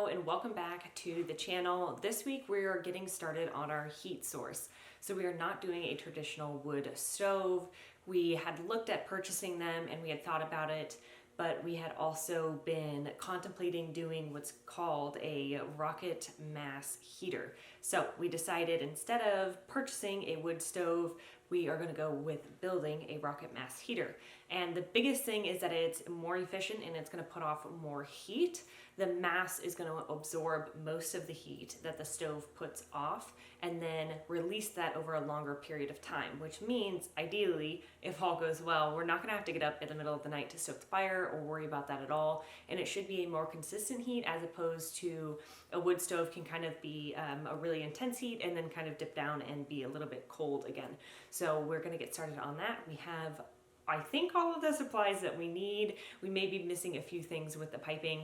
and welcome back to the channel. This week we are getting started on our heat source. So we are not doing a traditional wood stove. We had looked at purchasing them and we had thought about it, but we had also been contemplating doing what's called a rocket mass heater. So we decided instead of purchasing a wood stove, we are going to go with building a rocket mass heater. And the biggest thing is that it's more efficient and it's going to put off more heat. The mass is going to absorb most of the heat that the stove puts off and then release that over a longer period of time, which means ideally, if all goes well, we're not going to have to get up in the middle of the night to stoke the fire or worry about that at all. And it should be a more consistent heat as opposed to a wood stove can kind of be a really intense heat and then kind of dip down and be a little bit cold again. So we're going to get started on that. We have, I think, all of the supplies that we need. We may be missing a few things with the piping,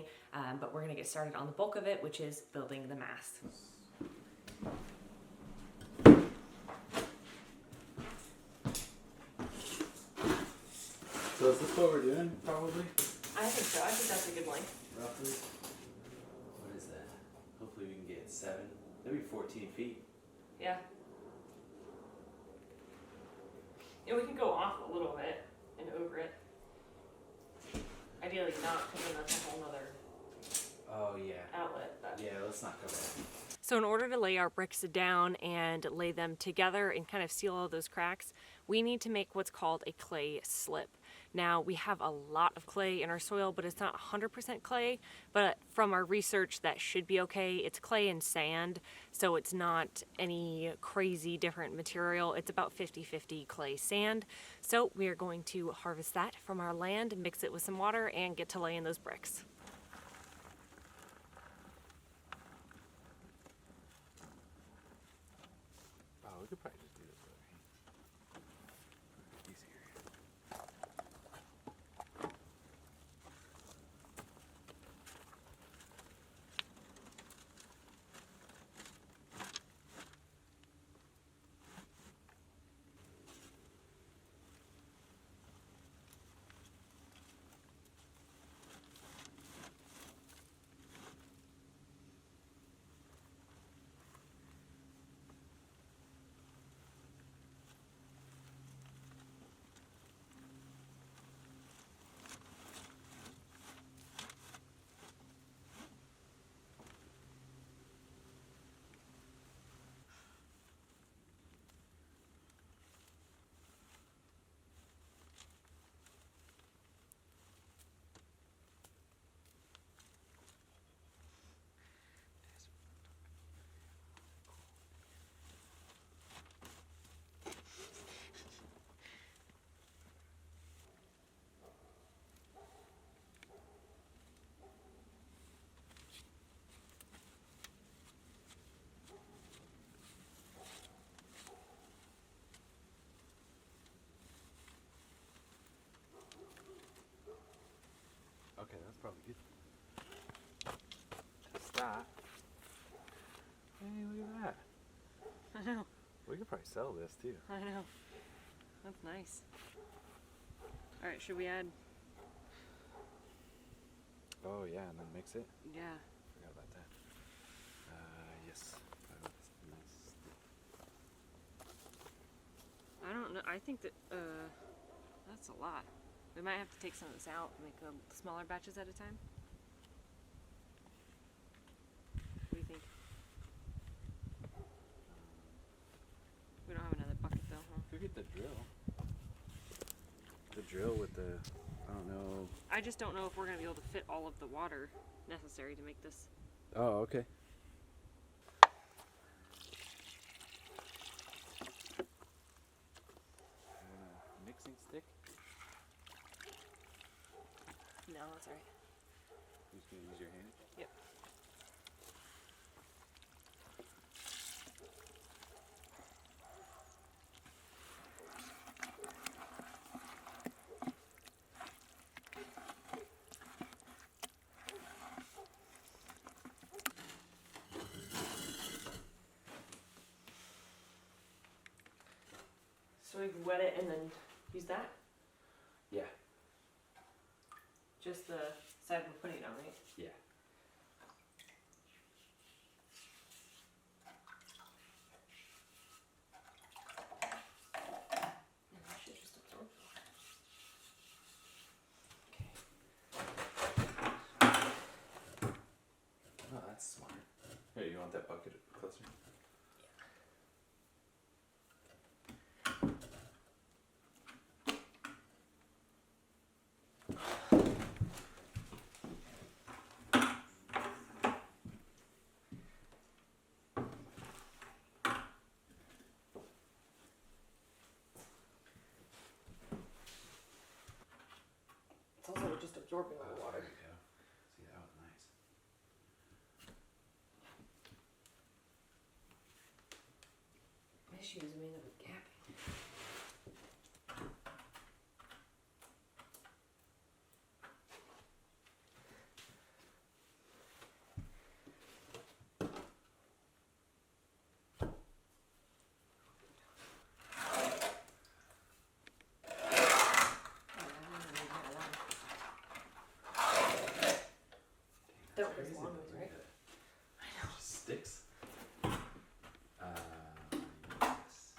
but we're going to get started on the bulk of it, which is building the mast. So is this what we're doing, probably? I think so. I think that's a good length. Roughly? What is that? Hopefully we can get 7, maybe 14 feet. Yeah. And we can go off a little bit and over it. Ideally not, because then that's a whole nother Oh, yeah. outlet. But. Yeah, let's not go there. So in order to lay our bricks down and lay them together and kind of seal all those cracks, we need to make what's called a clay slip. Now, we have a lot of clay in our soil, but it's not 100% clay, but from our research, that should be okay. It's clay and sand, so it's not any crazy different material. It's about 50-50 clay sand. So we are going to harvest that from our land, mix it with some water, and get to laying those bricks. Oh, we could probably just do this over here. Easier. Okay, that's probably good. Stop. Hey, look at that. I know. We could probably sell this too. I know. That's nice. All right, should we add? Oh yeah, and then mix it. Yeah. Forgot about that. Yes. Oh, that's nice. I don't know. I think that that's a lot. We might have to take some of this out and make smaller batches at a time. What do you think? We don't have another bucket though, huh? Could get the drill. The drill with the, I don't know. I just don't know if we're gonna be able to fit all of the water necessary to make this. Oh, okay. Mixing stick? No, that's all right. You just gonna use your hand? Yep. So we wet it and then use that? Yeah. Just the side we're putting it on, right? Yeah. That's smart. Here, you want that bucket closer? It's also just absorbing all the water. There you go. See, that was nice. My shoes may end up gapping. That was Crazy long, to do right? that. I know. Just sticks. Yes.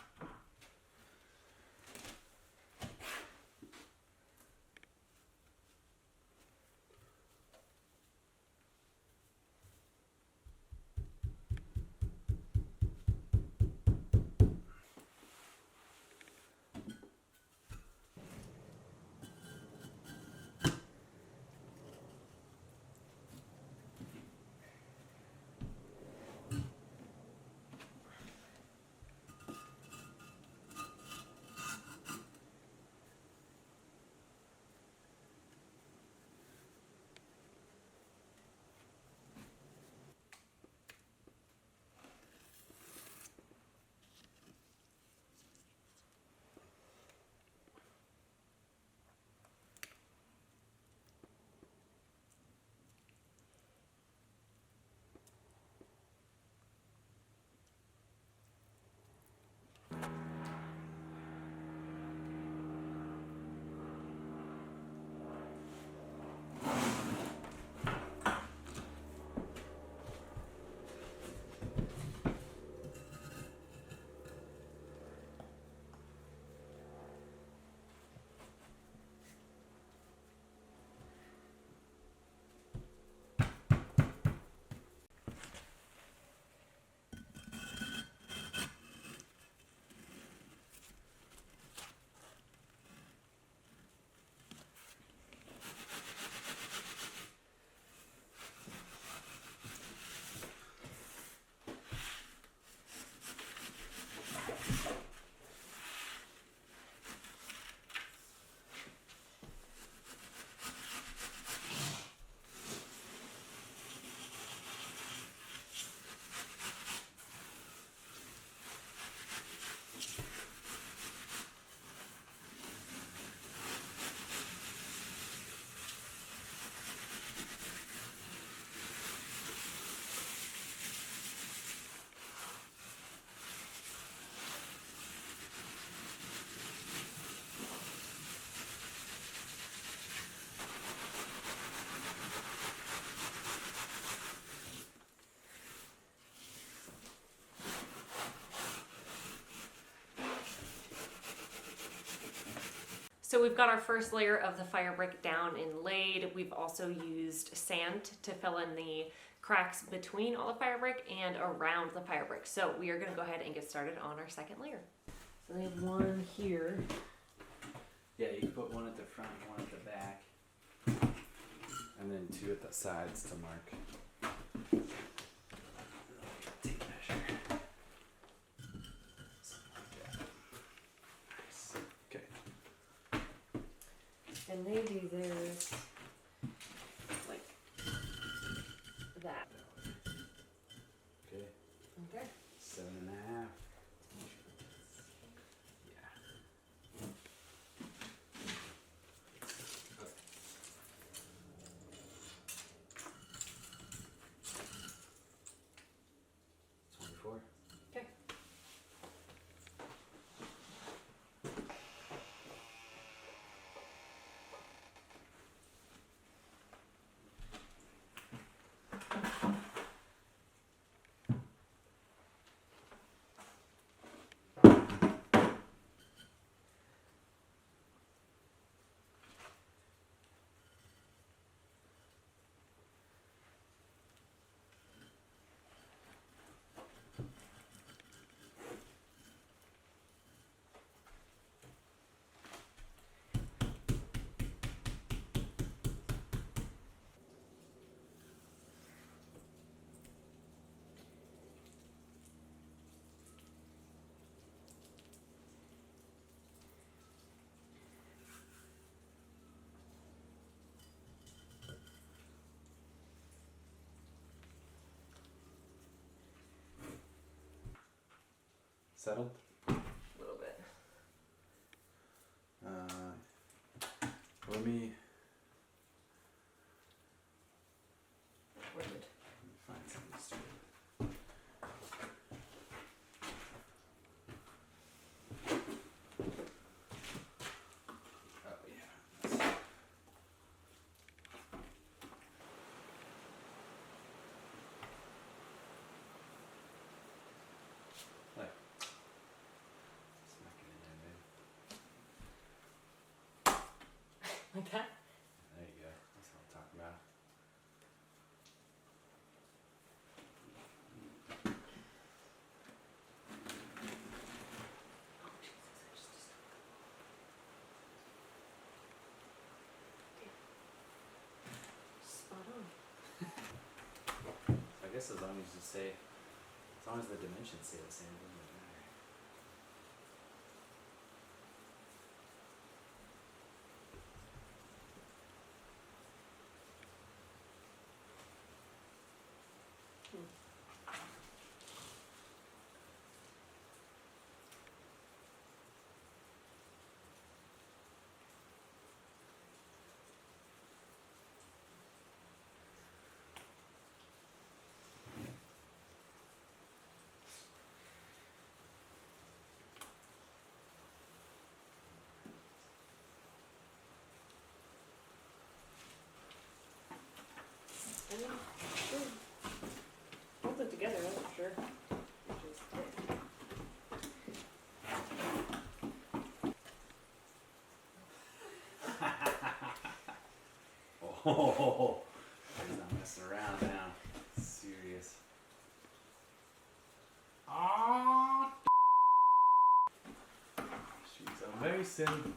So we've got our first layer of the fire brick down and laid. We've also used sand to fill in the cracks between all the fire brick and around the fire brick. So we are gonna go ahead and get started on our second layer. So we have one here. Yeah, you can put one at the front, one at the back, and then two at the sides to mark. Tape measure. Something like that. Nice. Okay. And they do theirs like that. Okay. Okay. 7.5. Yeah. 24. Okay. Settled? A little bit. Let me Wood. find something stupid. Oh yeah. Like, smack it in there, babe. Like that? There you go. That's what I'm talking about. Oh, Jesus, I just. Spot on. I guess as long as you say, as long as the dimensions stay the same, it doesn't really matter. I mean, sure. Hold it together, that's for sure. Just it. Oh, he's not messing around now. Serious. Ah. She's a Mason.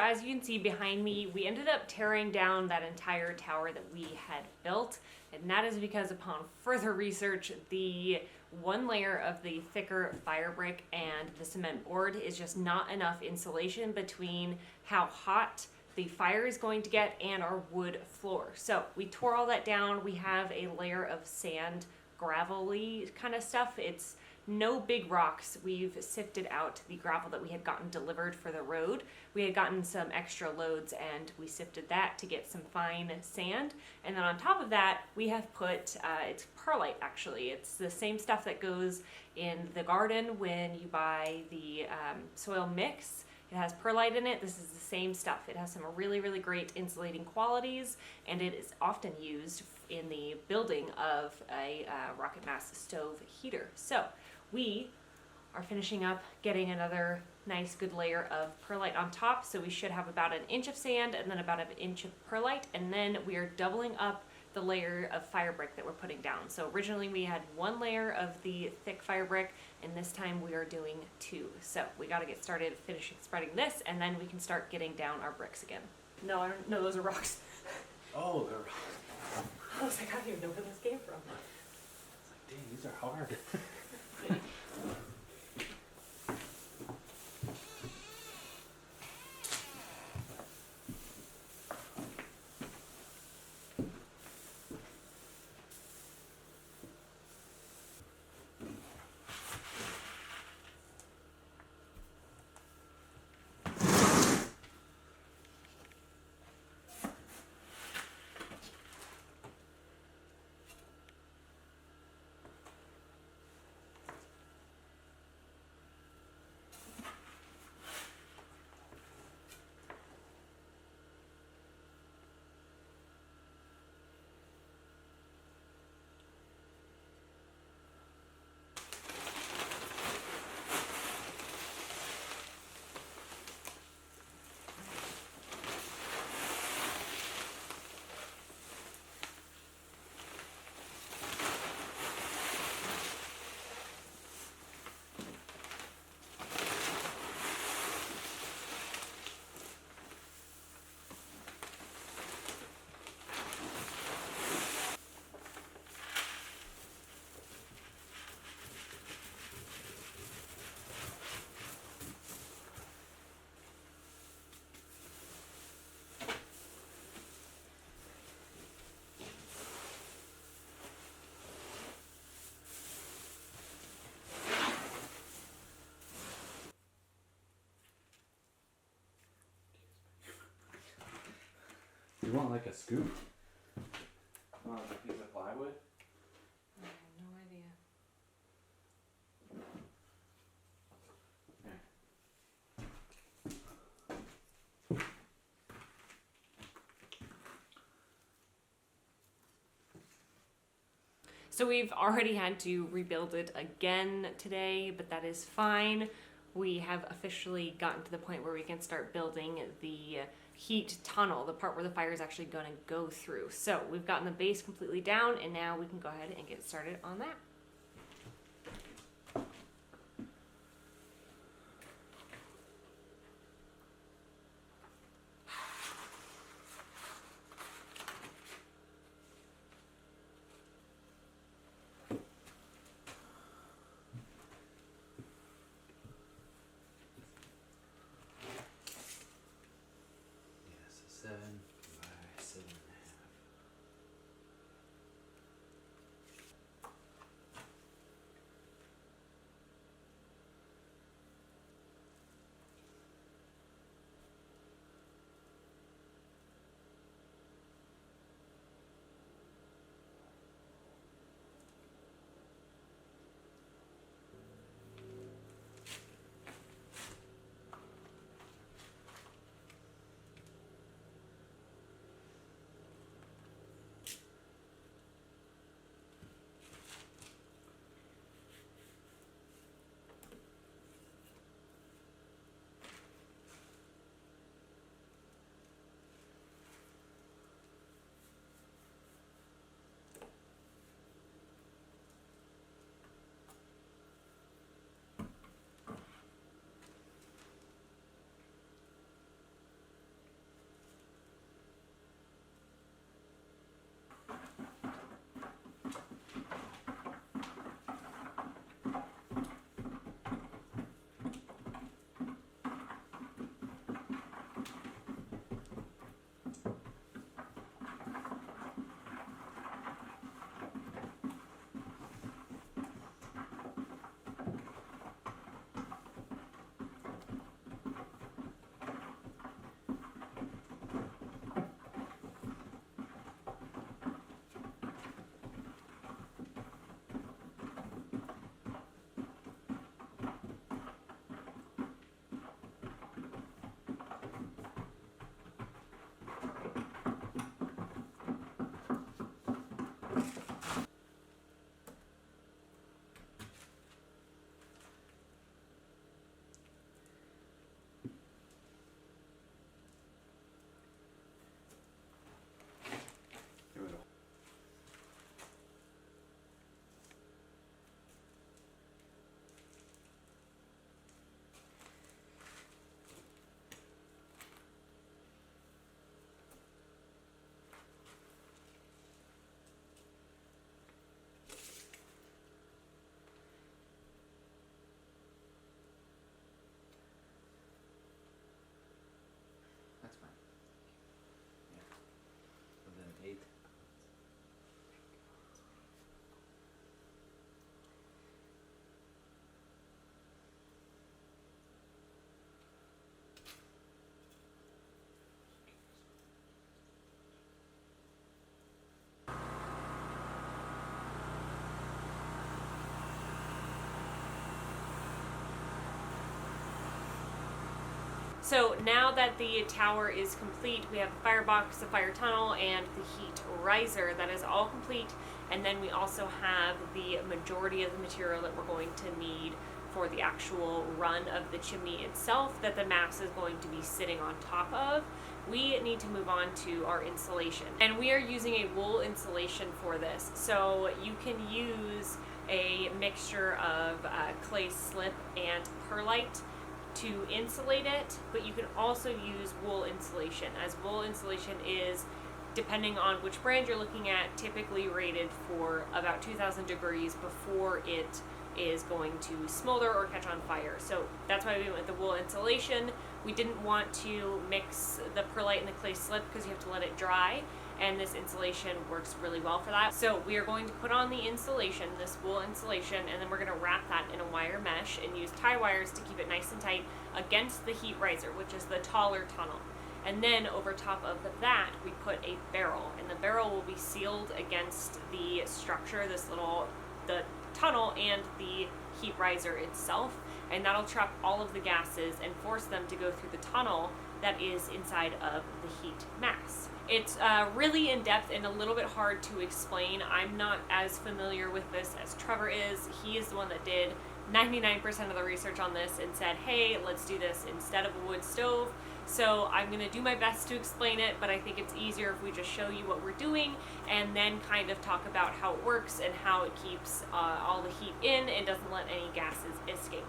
as you can see behind me, we ended up tearing down that entire tower that we had built. And that is because upon further research, the one layer of the thicker fire brick and the cement board is just not enough insulation between how hot the fire is going to get and our wood floor. So we tore all that down. We have a layer of sand, gravelly kind of stuff. It's no big rocks. We've sifted out the gravel that we had gotten delivered for the road. We had gotten some extra loads and we sifted that to get some fine sand. And then on top of that, we have put, it's perlite actually. It's the same stuff that goes in the garden when you buy the soil mix. It has perlite in it. This is the same stuff. It has some really, really great insulating qualities, and it is often used in the building of a rocket mass stove heater. So we are finishing up getting another nice good layer of perlite on top. So we should have about an inch of sand and then about an inch of perlite, and then we are doubling up the layer of fire brick that we're putting down. So originally we had one layer of the thick fire brick, and this time we are doing two. So we got to get started finishing spreading this, and then we can start getting down our bricks again. No, I don't know, those are rocks. Oh, they're rocks. I was like, I don't even know where this came from. It's like, dang, these are hard. You want like a scoop? Want like a piece of plywood? I have no idea. So we've already had to rebuild it again today, but that is fine. We have officially gotten to the point where we can start building the heat tunnel, the part where the fire is actually going to go through. So we've gotten the base completely down, and now we can go ahead and get started on that. Yes, 7 by 7.5. So now that the tower is complete, we have the firebox, the fire tunnel, and the heat riser. That is all complete. And then we also have the majority of the material that we're going to need for the actual run of the chimney itself that the mass is going to be sitting on top of. We need to move on to our insulation. And we are using a wool insulation for this. So you can use a mixture of clay slip and perlite to insulate it, but you can also use wool insulation, as wool insulation is, depending on which brand you're looking at, typically rated for about 2,000 degrees before it is going to smolder or catch on fire. So that's why we went with the wool insulation. We didn't want to mix the perlite and the clay slip because you have to let it dry, and this insulation works really well for that. So we are going to put on the insulation, this wool insulation, and then we're going to wrap that in a wire mesh and use tie wires to keep it nice and tight against the heat riser, which is the taller tunnel. And then over top of that, we put a barrel, and the barrel will be sealed against the structure, the tunnel and the heat riser itself, and that'll trap all of the gases and force them to go through the tunnel that is inside of the heat mass. It's really in-depth and a little bit hard to explain. I'm not as familiar with this as Trevor is. He is the one that did 99% of the research on this and said, hey, let's do this instead of a wood stove. So I'm going to do my best to explain it, but I think it's easier if we just show you what we're doing and then kind of talk about how it works and how it keeps all the heat in and doesn't let any gases escape.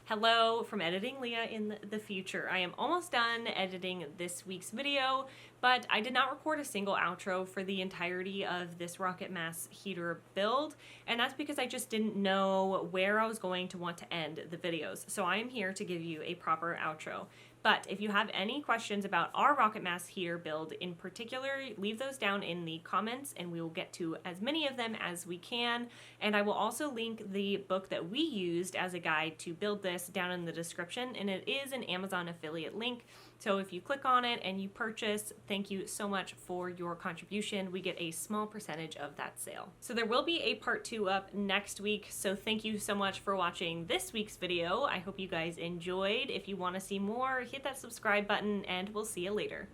Hello from Editing Leah in the future. I am almost done editing this week's video, but I did not record a single outro for the entirety of this Rocket Mass heater build, and that's because I just didn't know where I was going to want to end the videos. So I am here to give you a proper outro. But if you have any questions about our Rocket Mass heater build in particular, leave those down in the comments and we will get to as many of them as we can. And I will also link the book that we used as a guide to build this down in the description, and it is an Amazon affiliate link. So if you click on it and you purchase, thank you so much for your contribution. We get a small percentage of that sale. So there will be a part 2 up next week. So thank you so much for watching this week's video. I hope you guys enjoyed. If you want to see more, hit that subscribe button and we'll see you later.